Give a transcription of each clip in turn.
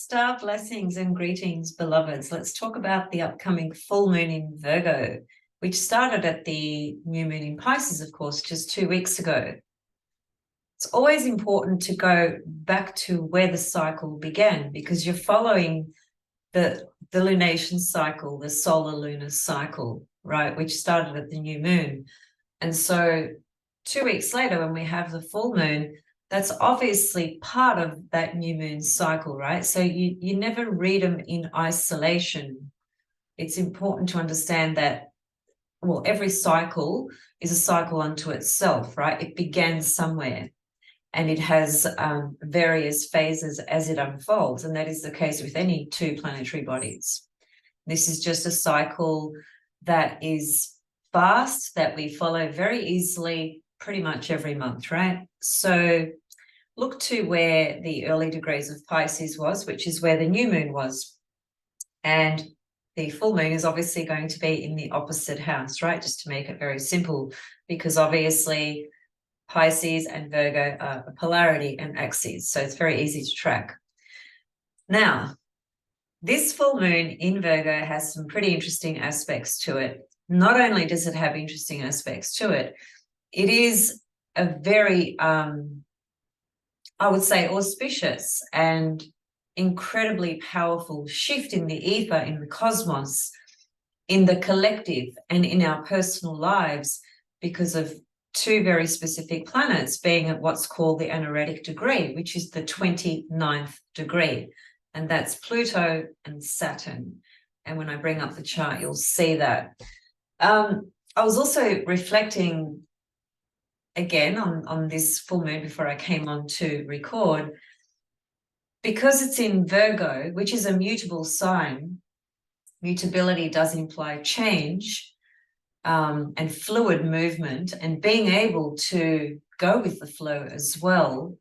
Star blessings and greetings, beloveds. Let's talk about the upcoming full moon in Virgo, which started at the new moon in Pisces, of course, just 2 weeks ago. It's always important to go back to where the cycle began because you're following the lunation cycle, the solar lunar cycle, right, which started at the new moon. And so 2 weeks later, when we have the full moon, that's obviously part of that new moon cycle, right? So you never read them in isolation. It's important to understand that, well, every cycle is a cycle unto itself, right? It began somewhere and it has various phases as it unfolds. And that is the case with any two planetary bodies. This is just a cycle that is fast, that we follow very easily pretty much every month, right? So look to where the early degrees of Pisces was, which is where the new moon was. And the full moon is obviously going to be in the opposite house, right? Just to make it very simple, because obviously Pisces and Virgo are a polarity and axes. So it's very easy to track. Now, this full moon in Virgo has some pretty interesting aspects to it. Not only does it have interesting aspects to it, it is a very, I would say, auspicious and incredibly powerful shift in the ether, in the cosmos, in the collective, and in our personal lives because of two very specific planets being at what's called the anaretic degree, which is the 29th degree. And that's Pluto and Saturn. And when I bring up the chart, you'll see that. I was also reflecting again on this full moon before I came on to record, because it's in Virgo, which is a mutable sign. Mutability does imply change and fluid movement and being able to go with the flow as well.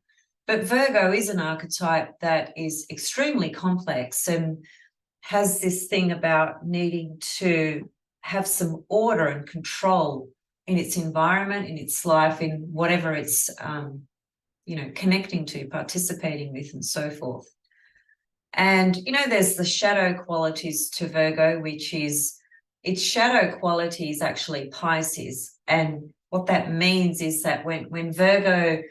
But Virgo is an archetype that is extremely complex and has this thing about needing to have some order and control in its environment, in its life, in whatever it's, connecting to, participating with, and so forth. And, there's the shadow qualities to Virgo, which is its shadow quality is actually Pisces. And what that means is that when Virgo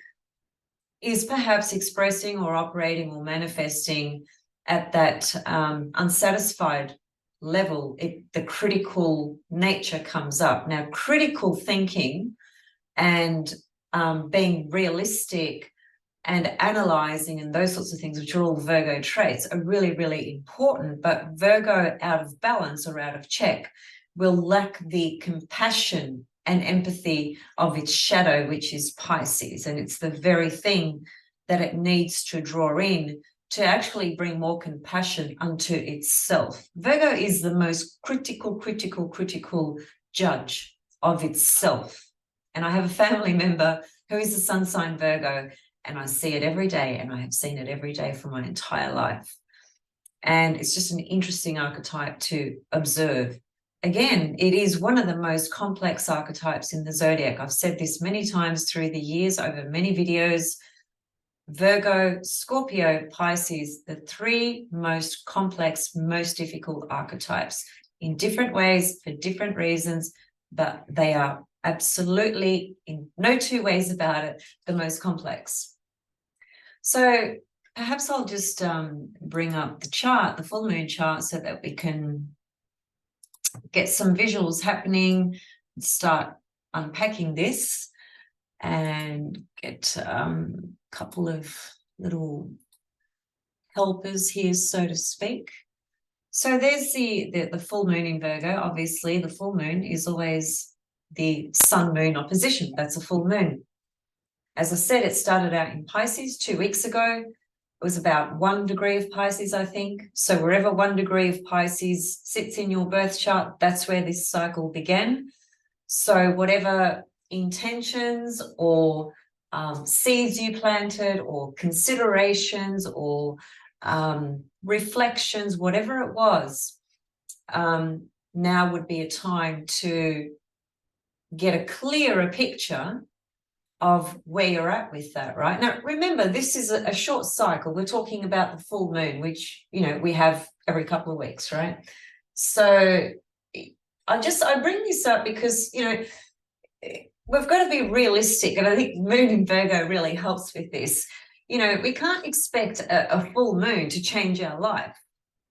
is perhaps expressing or operating or manifesting at that unsatisfied level, the critical nature comes up. Now, critical thinking and being realistic and analyzing and those sorts of things, which are all Virgo traits, are really, really important. But Virgo out of balance or out of check will lack the compassion and empathy of its shadow, which is Pisces. And it's the very thing that it needs to draw in to actually bring more compassion unto itself. Virgo is the most critical judge of itself. And I have a family member who is a sun sign Virgo, and I see it every day, and I have seen it every day for my entire life. And it's just an interesting archetype to observe. Again, it is one of the most complex archetypes in the zodiac. I've said this many times through the years, over many videos. Virgo, Scorpio, Pisces, the three most complex, most difficult archetypes in different ways for different reasons, but they are absolutely, in no two ways about it, the most complex. So perhaps I'll just bring up the chart, the full moon chart, so that we can get some visuals happening, start unpacking this, and get a couple of little helpers here, so to speak. So there's the full moon in Virgo. Obviously, the full moon is always the sun-moon opposition. That's a full moon. As I said, it started out in Pisces 2 weeks ago. It was about 1 degree of Pisces, I think. So wherever 1 degree of Pisces sits in your birth chart, that's where this cycle began. So whatever intentions or seeds you planted or considerations or reflections, whatever it was, now would be a time to get a clearer picture of where you're at with that, right? Now, remember, this is a short cycle. We're talking about the full moon, which, you know, we have every couple of weeks, right? So I bring this up because, you know, we've got to be realistic. And I think moon in Virgo really helps with this. You know, we can't expect a full moon to change our life.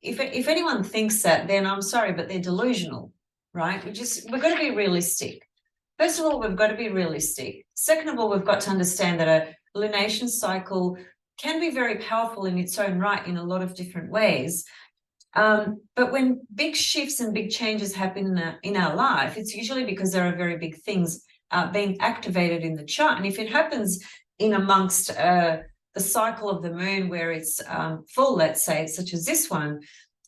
If anyone thinks that, then I'm sorry, but they're delusional, right? We've got to be realistic. First of all, we've got to be realistic. Second of all, we've got to understand that a lunation cycle can be very powerful in its own right in a lot of different ways. But when big shifts and big changes happen in our life, it's usually because there are very big things being activated in the chart. And if it happens in amongst the cycle of the moon where it's full, let's say, such as this one,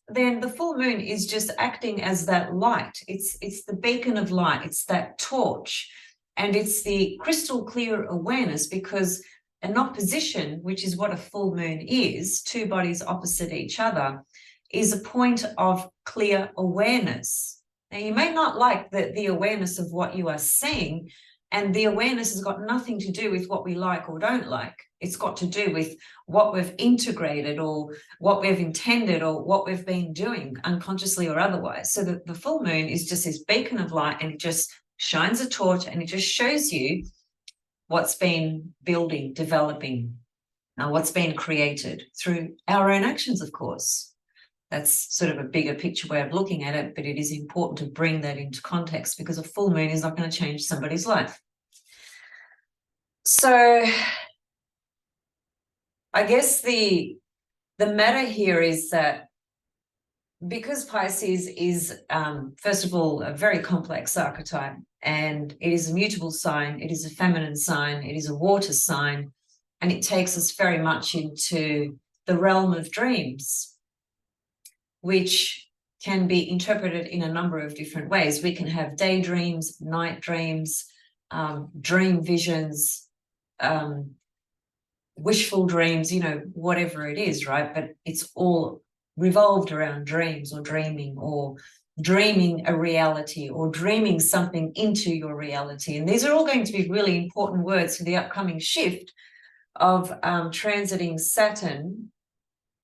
then the full moon is just acting as that light. It's the beacon of light. It's that torch. And it's the crystal clear awareness, because an opposition, which is what a full moon is, two bodies opposite each other, is a point of clear awareness. Now, you may not like the awareness of what you are seeing, and the awareness has got nothing to do with what we like or don't like. It's got to do with what we've integrated or what we've intended or what we've been doing unconsciously or otherwise. So the full moon is just this beacon of light, and it just shines a torch and it just shows you what's been building, developing, what's been created through our own actions, of course. That's sort of a bigger picture way of looking at it, but it is important to bring that into context, because a full moon is not going to change somebody's life. So I guess the matter here is that because Pisces is, first of all, a very complex archetype, and it is a mutable sign, it is a feminine sign, it is a water sign, and it takes us very much into the realm of dreams, which can be interpreted in a number of different ways. We can have daydreams, night dreams, dream visions, wishful dreams, you know, whatever it is, right? But it's all revolved around dreams or dreaming a reality or dreaming something into your reality. And these are all going to be really important words for the upcoming shift of transiting Saturn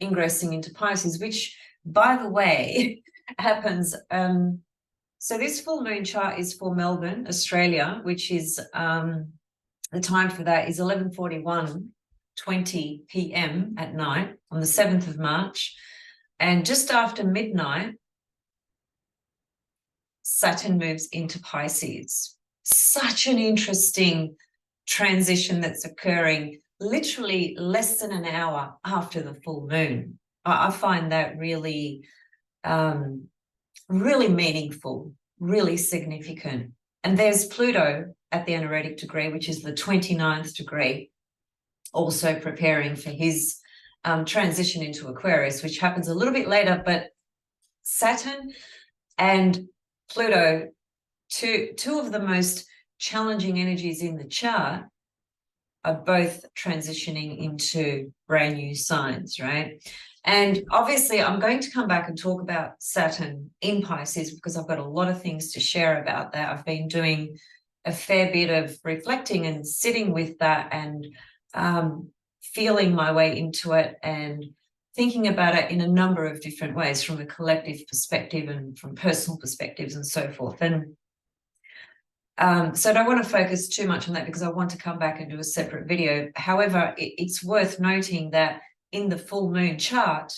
ingressing into Pisces, which, by the way, happens. So this full moon chart is for Melbourne, Australia, which is the time for that is 11:41:20 p.m. at night on the 7th of March. And just after midnight, Saturn moves into Pisces. Such an interesting transition that's occurring literally less than an hour after the full moon. I find that really, really meaningful, really significant. And there's Pluto at the anaretic degree, which is the 29th degree, also preparing for his transition into Aquarius, which happens a little bit later. But Saturn and Pluto, two of the most challenging energies in the chart, are both transitioning into brand new signs, right? And obviously, I'm going to come back and talk about Saturn in Pisces, because I've got a lot of things to share about that. I've been doing a fair bit of reflecting and sitting with that and feeling my way into it and thinking about it in a number of different ways, from a collective perspective and from personal perspectives and so forth. And so I don't want to focus too much on that, because I want to come back and do a separate video. However, it's worth noting that in the full moon chart,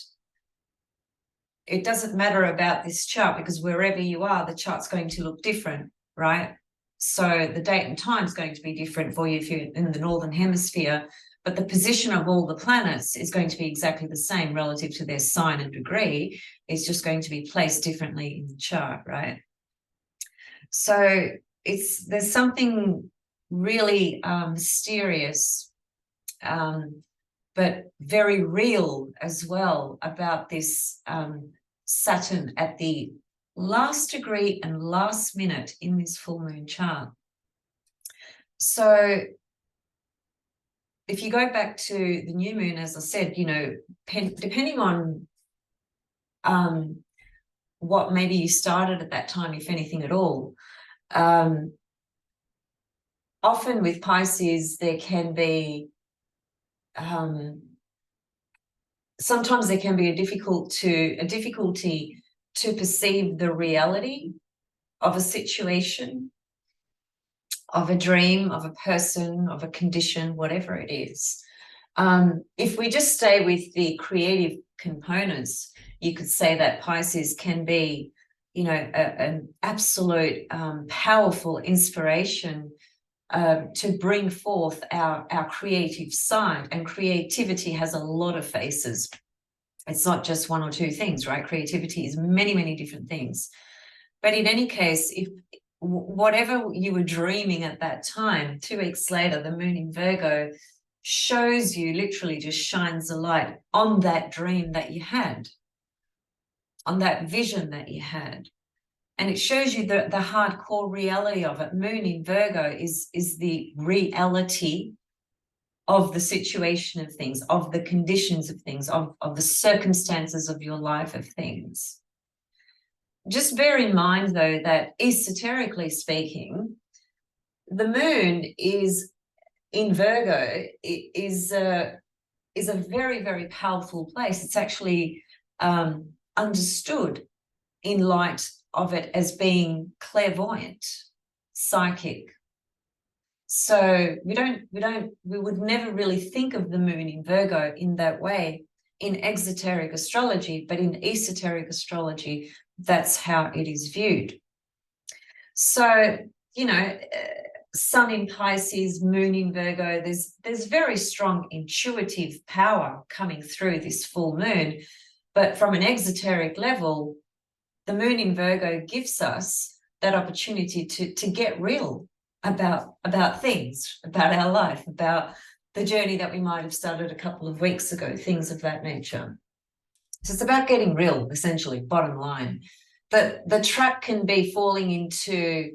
it doesn't matter about this chart, because wherever you are, the chart's going to look different, right? So the date and time is going to be different for you if you're in the Northern Hemisphere, but the position of all the planets is going to be exactly the same relative to their sign and degree. It's just going to be placed differently in the chart, right? So there's something really mysterious, but very real as well about this Saturn at the last degree and last minute in this full moon chart. So if you go back to the new moon, as I said, you know, depending on what maybe you started at that time, if anything at all, often with Pisces, there can be, sometimes there can be a difficulty to perceive the reality of a situation, of a dream, of a person, of a condition, whatever it is. If we just stay with the creative components, you could say that Pisces can be, you know, an absolute powerful inspiration to bring forth our creative side. And creativity has a lot of faces. It's not just one or two things, right? Creativity is many, many different things. But in any case, if whatever you were dreaming at that time, 2 weeks later, the moon in Virgo shows you, literally just shines a light on that dream that you had, on that vision that you had. And it shows you the hardcore reality of it. Moon in Virgo is the reality of the situation of things, of the conditions of things, of the circumstances of your life of things. Just bear in mind, though, that esoterically speaking, the moon is in Virgo is a very, very powerful place. It's actually understood in light of it as being clairvoyant, psychic. So we would never really think of the moon in Virgo in that way in exoteric astrology, but in esoteric astrology, that's how it is viewed. So, you know, Sun in Pisces, Moon in Virgo, there's very strong intuitive power coming through this full moon. But from an exoteric level, the moon in Virgo gives us that opportunity to get real about things, about our life, about the journey that we might have started a couple of weeks ago, things of that nature. So it's about getting real, essentially, bottom line. But the trap can be falling into,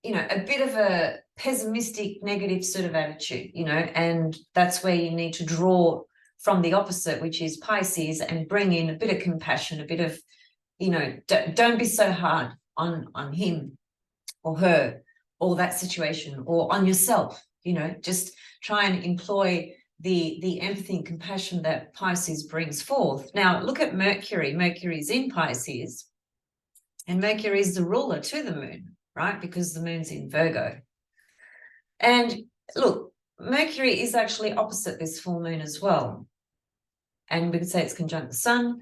you know, a bit of a pessimistic, negative sort of attitude, you know, and that's where you need to draw from the opposite, which is Pisces, and bring in a bit of compassion, a bit of, you know, don't be so hard on him or her or that situation or on yourself, you know, just try and employ the empathy and compassion that Pisces brings forth. Now, look at Mercury. Mercury is in Pisces, and Mercury is the ruler to the moon, right? Because the moon's in Virgo. And look, Mercury is actually opposite this full moon as well. And we could say it's conjunct the sun.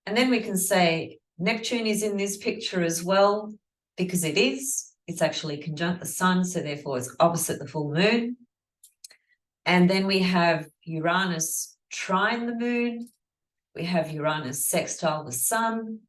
And then we can say Neptune is in this picture as well, because it is. It's actually conjunct the sun, so therefore it's opposite the full moon. And then we have Uranus trine the moon. We have Uranus sextile the sun.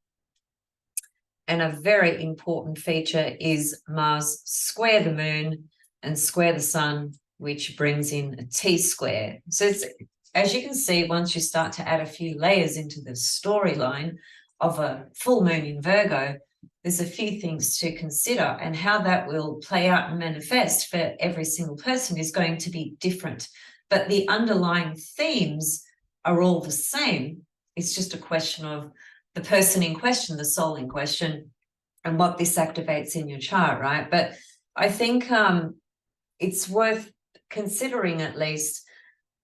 And a very important feature is Mars square the moon and square the sun, which brings in a T-square. So it's, as you can see, once you start to add a few layers into the storyline of a full moon in Virgo, there's a few things to consider, and how that will play out and manifest for every single person is going to be different. But the underlying themes are all the same. It's just a question of the person in question, the soul in question, and what this activates in your chart, right? But I think it's worth considering, at least,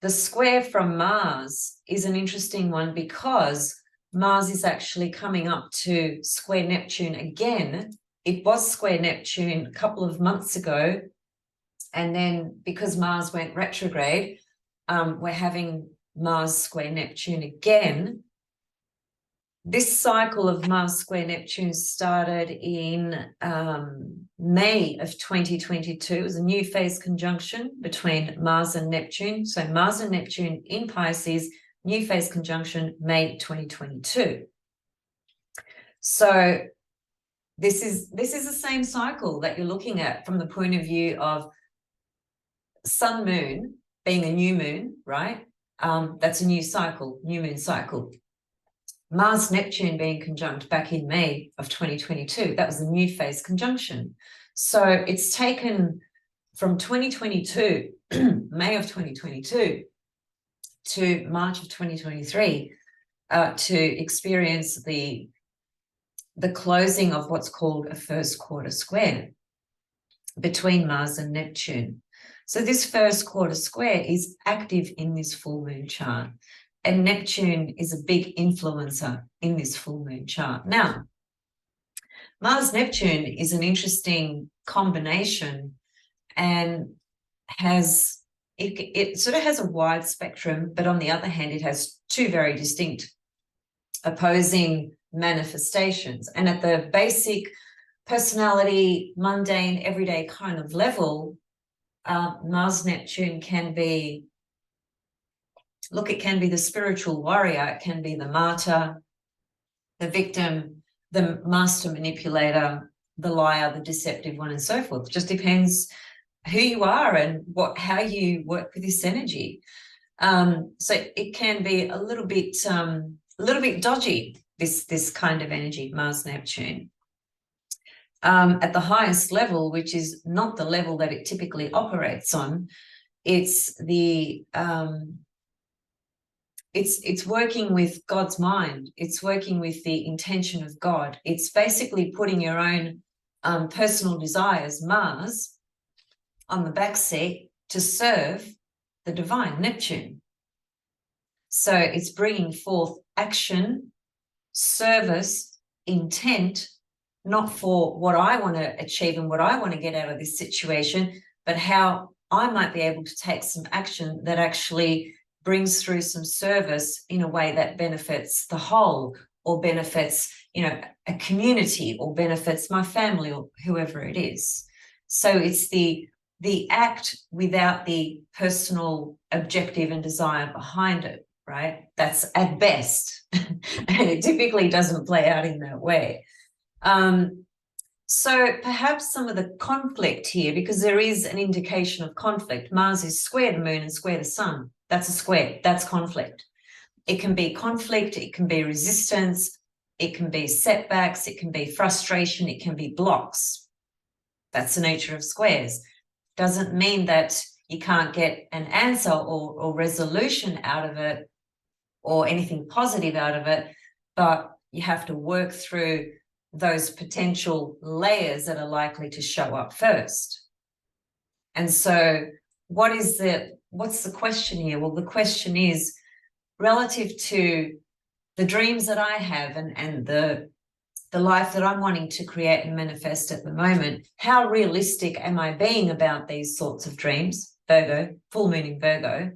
the square from Mars is an interesting one, because Mars is actually coming up to square Neptune again. It was square Neptune a couple of months ago. And then because Mars went retrograde, we're having Mars square Neptune again. This cycle of Mars square Neptune started in May of 2022. It was a new phase conjunction between Mars and Neptune. So Mars and Neptune in Pisces, new phase conjunction, May 2022. So this is the same cycle that you're looking at from the point of view of sun moon being a new moon, right? That's a new cycle, new moon cycle. Mars Neptune being conjunct back in May of 2022, that was a new phase conjunction. So it's taken from 2022, May of 2022, to March of 2023 to experience the closing of what's called a first quarter square. between Mars and Neptune. So this first quarter square is active in this full moon chart, and Neptune is a big influencer in this full moon chart. Now, Mars-Neptune is an interesting combination, and it sort of has a wide spectrum, but on the other hand, it has two very distinct opposing manifestations. And at the basic personality, mundane, everyday kind of level, Mars-Neptune can be, look, it can be the spiritual warrior, it can be the martyr, the victim, the master manipulator, the liar, the deceptive one, and so forth. It just depends who you are and how you work with this energy. So it can be a little bit dodgy, this kind of energy, Mars-Neptune. At the highest level, which is not the level that it typically operates on, it's the it's working with God's mind. It's working with the intention of God. It's basically putting your own personal desires, Mars, on the back seat to serve the divine, Neptune. So it's bringing forth action, service, intent, not for what I want to achieve and what I want to get out of this situation, but how I might be able to take some action that actually brings through some service in a way that benefits the whole, or benefits, a community, or benefits my family, or whoever it is. So it's the act without the personal objective and desire behind it, right? That's at best. And it typically doesn't play out in that way. So perhaps some of the conflict here, because there is an indication of conflict. Mars is square the moon and square the sun. That's a square. That's conflict. It can be conflict. It can be resistance. It can be setbacks. It can be frustration. It can be blocks. That's the nature of squares. Doesn't mean that you can't get an answer or resolution out of it, or anything positive out of it, but you have to work through those potential layers that are likely to show up first. And so what's the question here? Well, the question is, relative to the dreams that I have and the life that I'm wanting to create and manifest at the moment, how realistic am I being about these sorts of dreams? Virgo, full moon in Virgo.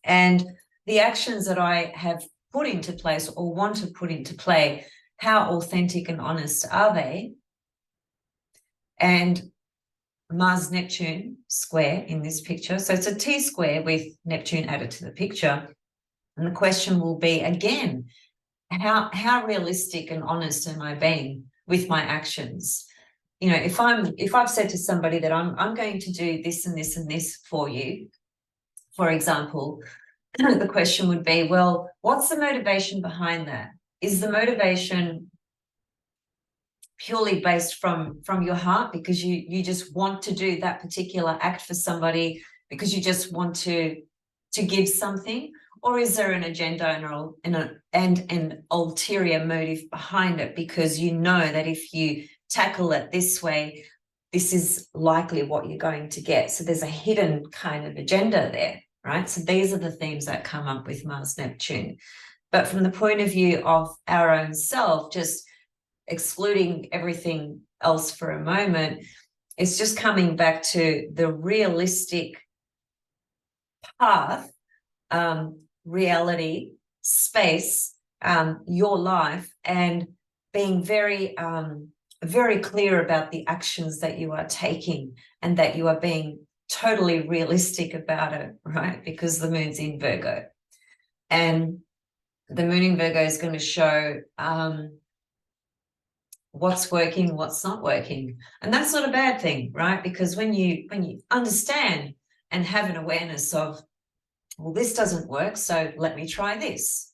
And the actions that I have put into place or want to put into play, how authentic and honest are they? And Mars-Neptune square in this picture. So it's a T-square with Neptune added to the picture. And the question will be, again, how realistic and honest am I being with my actions? If I've said to somebody that I'm going to do this and this and this for you, for example, the question would be, well, what's the motivation behind that? Is the motivation purely based from your heart, because you just want to do that particular act for somebody because you just want to give something? Or is there an agenda and an ulterior motive behind it, because you know that if you tackle it this way, this is likely what you're going to get? So there's a hidden kind of agenda there, right? So these are the themes that come up with Mars-Neptune. But from the point of view of our own self, just excluding everything else for a moment, it's just coming back to the realistic path, reality, space, your life, and being very, very clear about the actions that you are taking, and that you are being totally realistic about it, right? Because the moon's in Virgo, and the moon in Virgo is going to show what's working, what's not working. And that's not a bad thing, right? Because when you understand and have an awareness of, well, this doesn't work, so let me try this.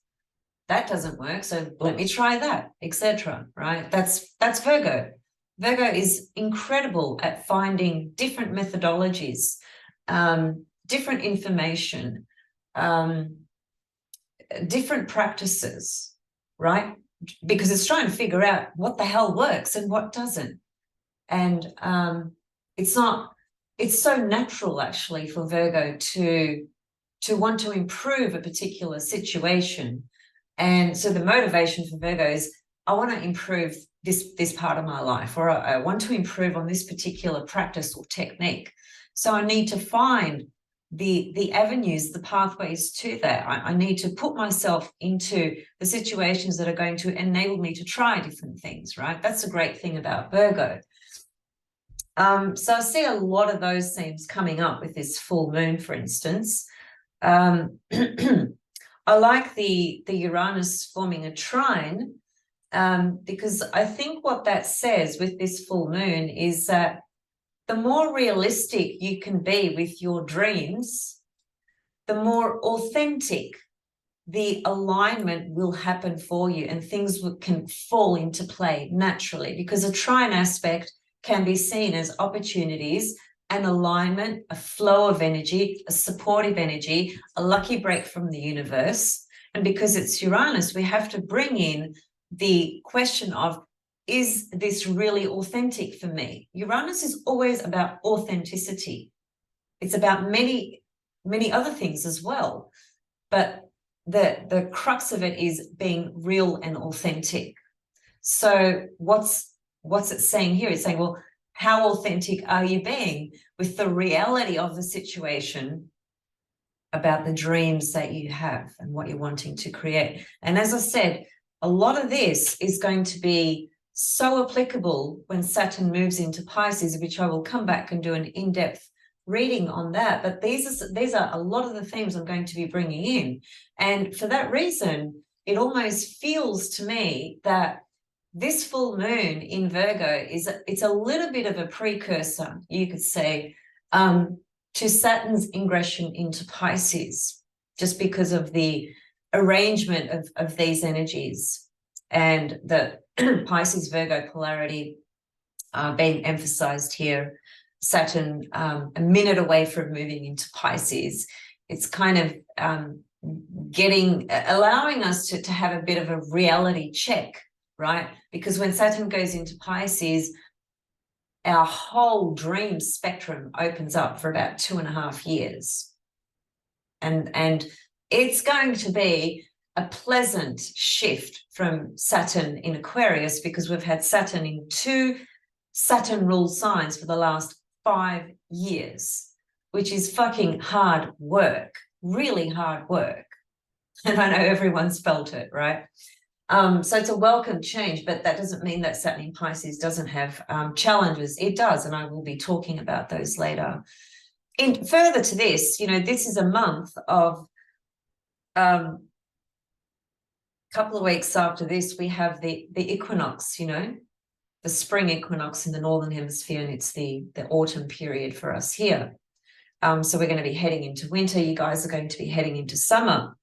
That doesn't work, so let me try that, etc. Right? That's Virgo. Virgo is incredible at finding different methodologies, different information, different practices, right? Because it's trying to figure out what the hell works and what doesn't. And it's not, it's so natural actually for Virgo to want to improve a particular situation. And so the motivation for Virgo is, I want to improve this part of my life, or I want to improve on this particular practice or technique. So I need to find the avenues, the pathways to that. I need to put myself into the situations that are going to enable me to try different things, right? That's the great thing about Virgo. So I see a lot of those themes coming up with this full moon, for instance. I like the Uranus forming a trine, because I think what that says with this full moon is that the more realistic you can be with your dreams, the more authentic the alignment will happen for you, and things can fall into play naturally, because a trine aspect can be seen as opportunities, an alignment, a flow of energy, a supportive energy, a lucky break from the universe. And because it's Uranus, we have to bring in the question of, is this really authentic for me? Uranus is always about authenticity. It's about many, many other things as well. But the crux of it is being real and authentic. So what's it saying here? It's saying, well, how authentic are you being with the reality of the situation, about the dreams that you have and what you're wanting to create? And as I said, a lot of this is going to be so applicable when Saturn moves into Pisces, which I will come back and do an in-depth reading on that. But these are a lot of the themes I'm going to be bringing in. And for that reason, it almost feels to me that this full moon in Virgo it's a little bit of a precursor, you could say, to Saturn's ingression into Pisces, just because of the arrangement of these energies and the Pisces Virgo polarity being emphasized here. Saturn a minute away from moving into Pisces. It's kind of allowing us to have a bit of a reality check, right? Because when Saturn goes into Pisces, our whole dream spectrum opens up for about 2.5 years. And it's going to be a pleasant shift from Saturn in Aquarius, because we've had Saturn in 2 Saturn-ruled signs for the last 5 years, which is fucking hard work, really hard work. And I know everyone's felt it, right? So it's a welcome change, but that doesn't mean that Saturn in Pisces doesn't have challenges. It does, and I will be talking about those later. And further to this, this is a month of couple of weeks after this, we have the equinox, the spring equinox in the Northern Hemisphere, and it's the autumn period for us here. So we're going to be heading into winter. You guys are going to be heading into summer.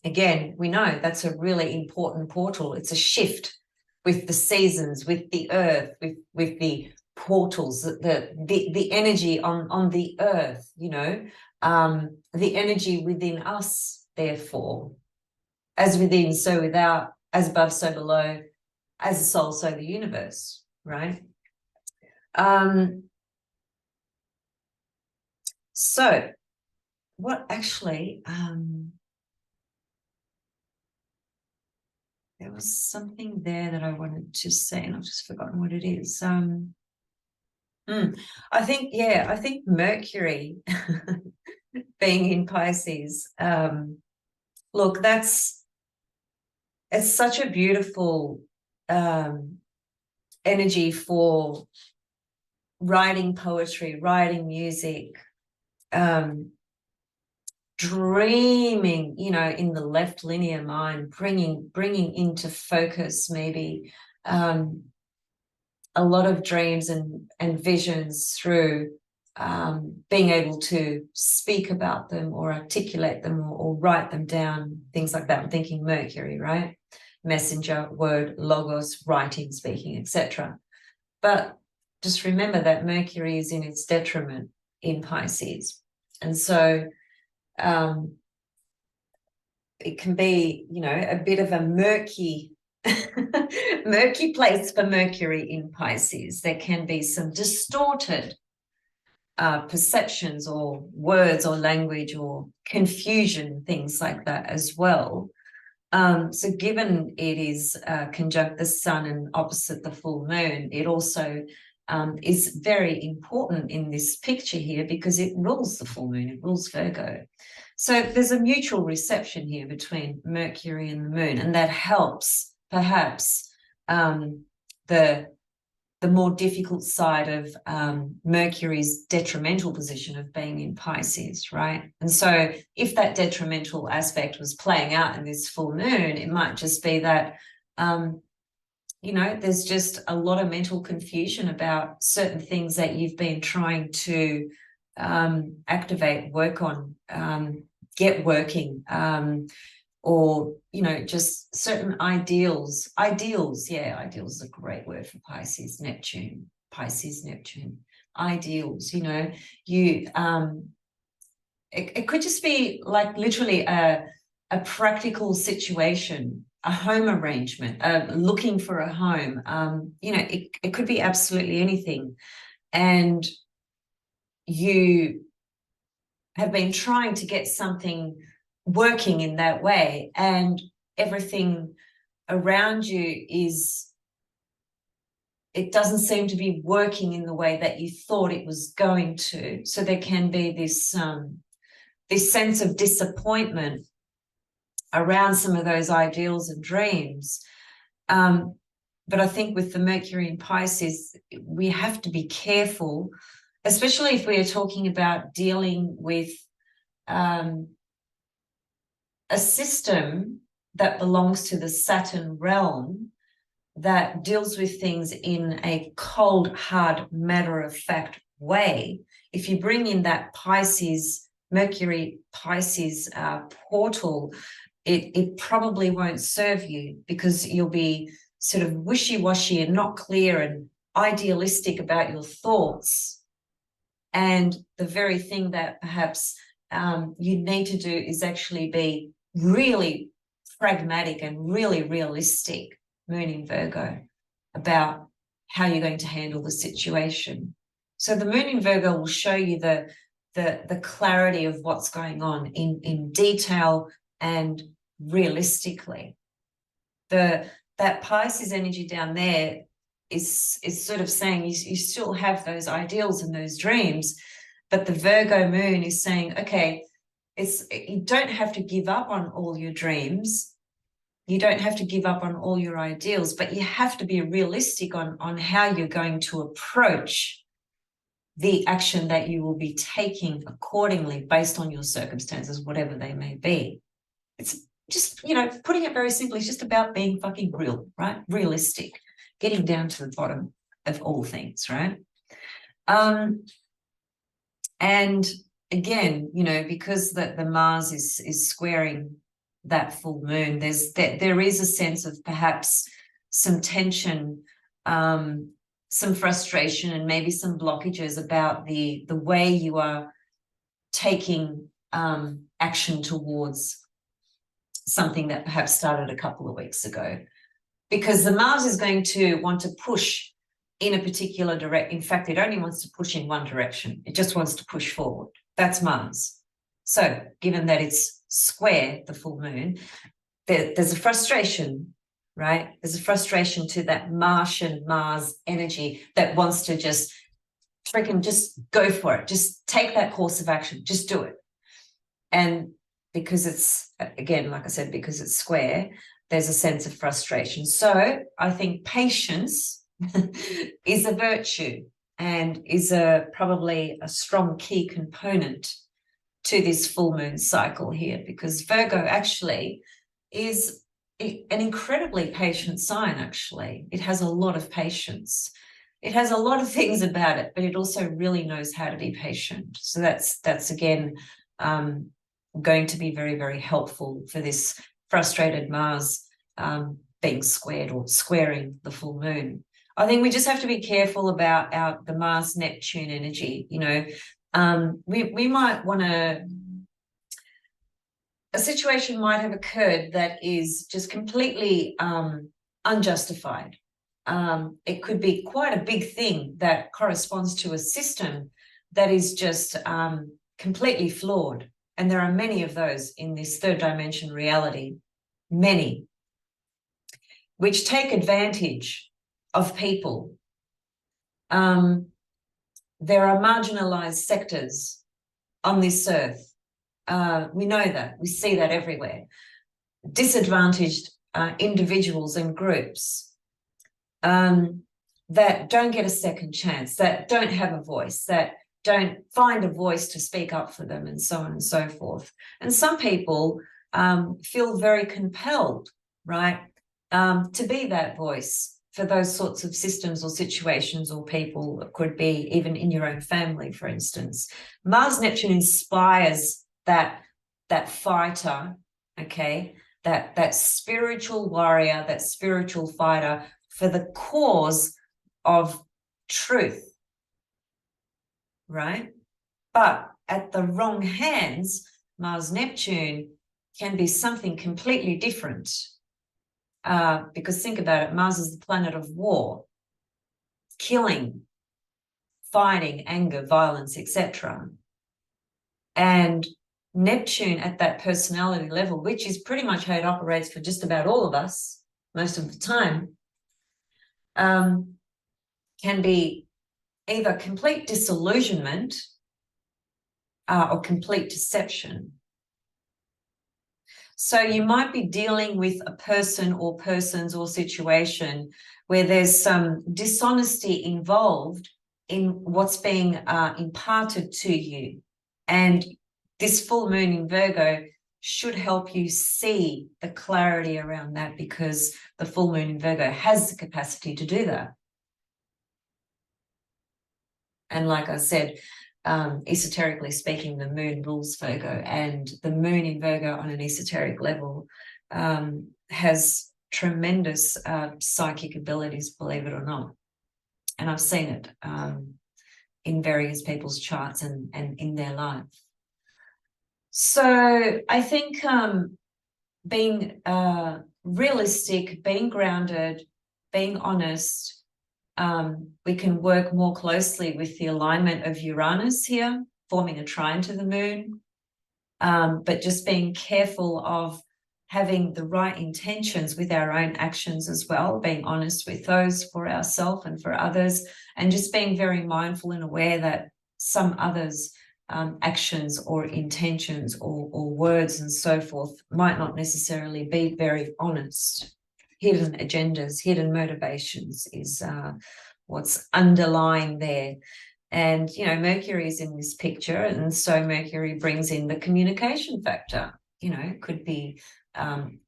Again, we know that's a really important portal. It's a shift with the seasons, with the earth, with the portals, the energy on the earth, the energy within us, therefore. As within, so without, as above, so below, as the soul, so the universe, right? So what actually, there was something there that I wanted to say, and I've just forgotten what it is. I think Mercury being in Pisces, look, it's such a beautiful energy for writing poetry, writing music, dreaming, in the left linear mind, bringing into focus maybe a lot of dreams and visions through being able to speak about them or articulate them or write them down, things like that. I'm thinking Mercury, right? Messenger, word, logos, writing, speaking, etc. But just remember that Mercury is in its detriment in Pisces. And so it can be, a bit of a murky place for Mercury in Pisces. There can be some distorted perceptions or words or language or confusion, things like that as well. So given it is conjunct the sun and opposite the full moon, it also is very important in this picture here because it rules the full moon, it rules Virgo. So there's a mutual reception here between Mercury and the moon, and that helps perhaps the more difficult side of Mercury's detrimental position of being in Pisces, right? And so if that detrimental aspect was playing out in this full moon, it might just be that, you know, there's just a lot of mental confusion about certain things that you've been trying to activate, work on, get working, or, you know, just certain ideals. Ideals is a great word for Pisces, Neptune, ideals, you know, it could just be like literally a practical situation, a home arrangement, looking for a home, you know, it could be absolutely anything. And you have been trying to get something working in that way, and everything around you it doesn't seem to be working in the way that you thought it was going to. So there can be this sense of disappointment around some of those ideals and dreams. But I think with the Mercury in Pisces, we have to be careful, especially if we are talking about dealing with a system that belongs to the Saturn realm that deals with things in a cold, hard, matter-of-fact way. If you bring in that Pisces, Mercury Pisces portal, it probably won't serve you, because you'll be sort of wishy-washy and not clear and idealistic about your thoughts. And the very thing that perhaps you need to do is actually be really pragmatic and really realistic, Moon in Virgo, about how you're going to handle the situation. So the Moon in Virgo will show you the clarity of what's going on in detail and realistically. That Pisces energy down there is sort of saying you still have those ideals and those dreams, but the Virgo moon is saying, okay, you don't have to give up on all your dreams. You don't have to give up on all your ideals, but you have to be realistic on how you're going to approach the action that you will be taking accordingly based on your circumstances, whatever they may be. It's just, you know, putting it very simply, it's just about being fucking real, right? Realistic, getting down to the bottom of all things, right? And again, you know, because the Mars is squaring that full moon, there is a sense of perhaps some tension, some frustration, and maybe some blockages about the way you are taking action towards something that perhaps started a couple of weeks ago. Because the Mars is going to want to push in a particular direction. In fact, it only wants to push in one direction. It just wants to push forward. That's Mars. So given that it's square, the full moon, there's a frustration, right? There's a frustration to that Martian Mars energy that wants to just freaking just go for it. Just take that course of action. Just do it. And because it's, again, like I said, because it's square, there's a sense of frustration. So I think patience is a virtue and is probably a strong key component to this full moon cycle here, because Virgo actually is an incredibly patient sign, actually. It has a lot of patience. It has a lot of things about it, but it also really knows how to be patient. So that's again, going to be very, very helpful for this frustrated Mars being squared or squaring the full moon. I think we just have to be careful about the Mars-Neptune energy. You know, we might want to, a situation might have occurred that is just completely unjustified. It could be quite a big thing that corresponds to a system that is just completely flawed. And there are many of those in this third dimension reality, many, which take advantage of people. There are marginalized sectors on this earth. We know that. We see that everywhere. Disadvantaged individuals and groups that don't get a second chance, that don't have a voice, that don't find a voice to speak up for them, and so on and so forth. And some people feel very compelled, right, to be that voice for those sorts of systems or situations or people. It could be even in your own family, for instance. Mars Neptune inspires that fighter, okay, that spiritual warrior, that spiritual fighter for the cause of truth, right? But at the wrong hands, Mars Neptune can be something completely different. Because think about it, Mars is the planet of war, killing, fighting, anger, violence, etc. And Neptune at that personality level, which is pretty much how it operates for just about all of us most of the time, can be either complete disillusionment or complete deception. So you might be dealing with a person or persons or situation where there's some dishonesty involved in what's being imparted to you. And this full moon in Virgo should help you see the clarity around that, because the full moon in Virgo has the capacity to do that. And like I said, esoterically speaking, the moon rules Virgo, and the moon in Virgo on an esoteric level has tremendous psychic abilities, believe it or not. And I've seen it in various people's charts and in their life. So I think being realistic, being grounded, being honest, we can work more closely with the alignment of Uranus here, forming a trine to the moon, but just being careful of having the right intentions with our own actions as well, being honest with those for ourselves and for others, and just being very mindful and aware that some others' actions or intentions or words and so forth might not necessarily be very honest. Hidden agendas, hidden motivations is what's underlying there. And, you know, Mercury is in this picture, and so Mercury brings in the communication factor. You know, it could be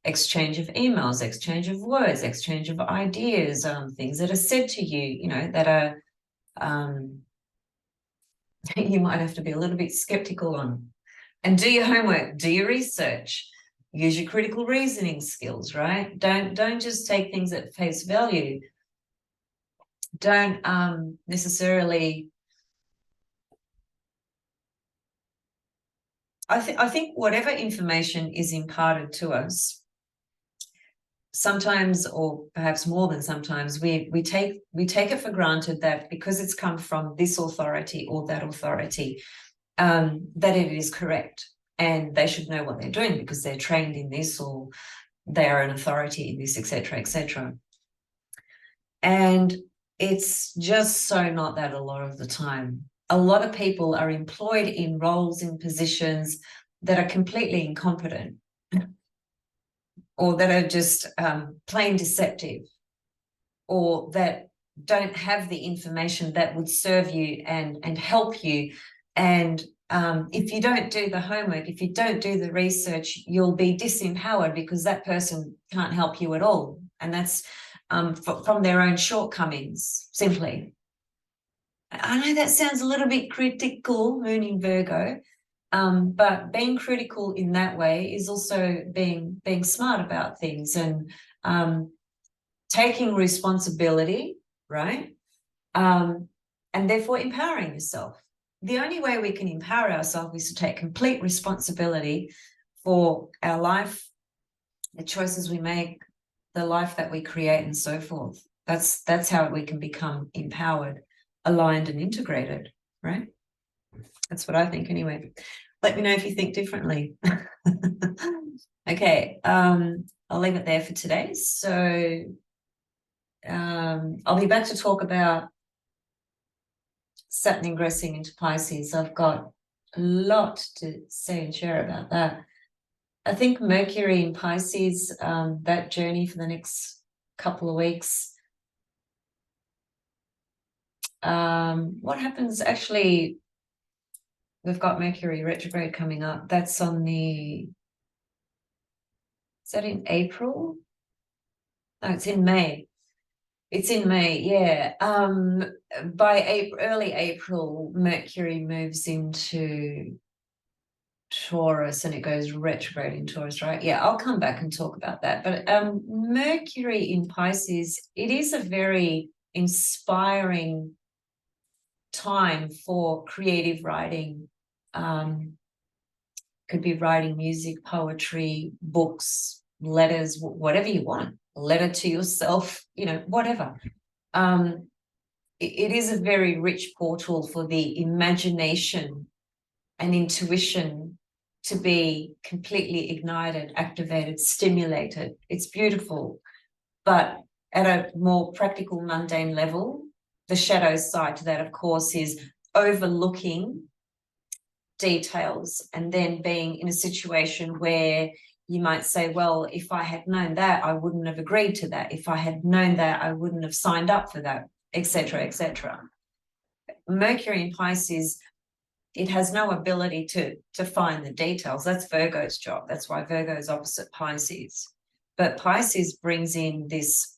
exchange of emails, exchange of words, exchange of ideas, things that are said to you, you know, that are you might have to be a little bit skeptical on. And do your homework, do your research, use your critical reasoning skills, right? Don't just take things at face value. Don't necessarily. I think whatever information is imparted to us, sometimes, or perhaps more than sometimes, we take it for granted that because it's come from this authority or that authority, that it is correct. And they should know what they're doing because they're trained in this, or they are an authority in this, etc., etc. And it's just so not that a lot of the time. A lot of people are employed in roles, in positions that are completely incompetent or that are just plain deceptive, or that don't have the information that would serve you and help you. And if you don't do the homework, if you don't do the research, you'll be disempowered because that person can't help you at all. And that's from their own shortcomings, simply. I know that sounds a little bit critical, moon in Virgo, but being critical in that way is also being smart about things and taking responsibility, right? And therefore empowering yourself. The only way we can empower ourselves is to take complete responsibility for our life, the choices we make, the life that we create, and so forth. That's how we can become empowered, aligned, and integrated, right? That's what I think anyway. Let me know if you think differently. Okay, I'll leave it there for today. So I'll be back to talk about Saturn ingressing into Pisces. I've got a lot to say and share about that. I think Mercury in Pisces, that journey for the next couple of weeks. What happens actually, we've got Mercury retrograde coming up. That's on the, is that in April? No, it's in May. It's in May, yeah. By early April, Mercury moves into Taurus and it goes retrograde in Taurus, right? Yeah, I'll come back and talk about that. But Mercury in Pisces, it is a very inspiring time for creative writing. Could be writing music, poetry, books, letters, whatever you want. A letter to yourself, you know, whatever. It is a very rich portal for the imagination and intuition to be completely ignited, activated, stimulated. It's beautiful. But at a more practical, mundane level, the shadow side to that, of course, is overlooking details and then being in a situation where you might say, well, if I had known that, I wouldn't have agreed to that. If I had known that, I wouldn't have signed up for that, etc., etc. Mercury in Pisces, it has no ability to find the details. That's Virgo's job. That's why Virgo is opposite Pisces. But Pisces brings in this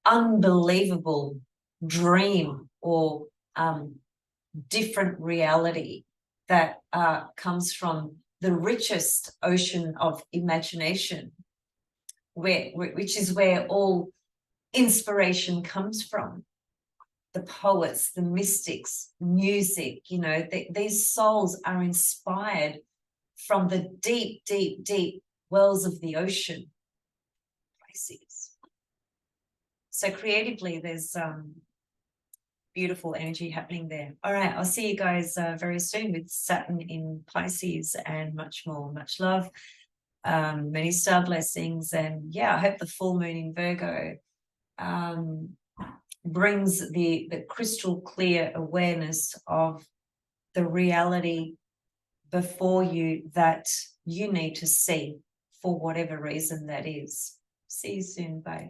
unbelievable dream or different reality that comes from the richest ocean of imagination, which is where all inspiration comes from. The poets, the mystics, music, you know, these souls are inspired from the deep, deep, deep wells of the ocean. Pisces. So creatively, there's beautiful energy happening there. All right, I'll see you guys very soon with Saturn in Pisces and much more. Much love, many star blessings, and yeah, I hope the full moon in Virgo brings the crystal clear awareness of the reality before you that you need to see for whatever reason that is. See you soon. Bye.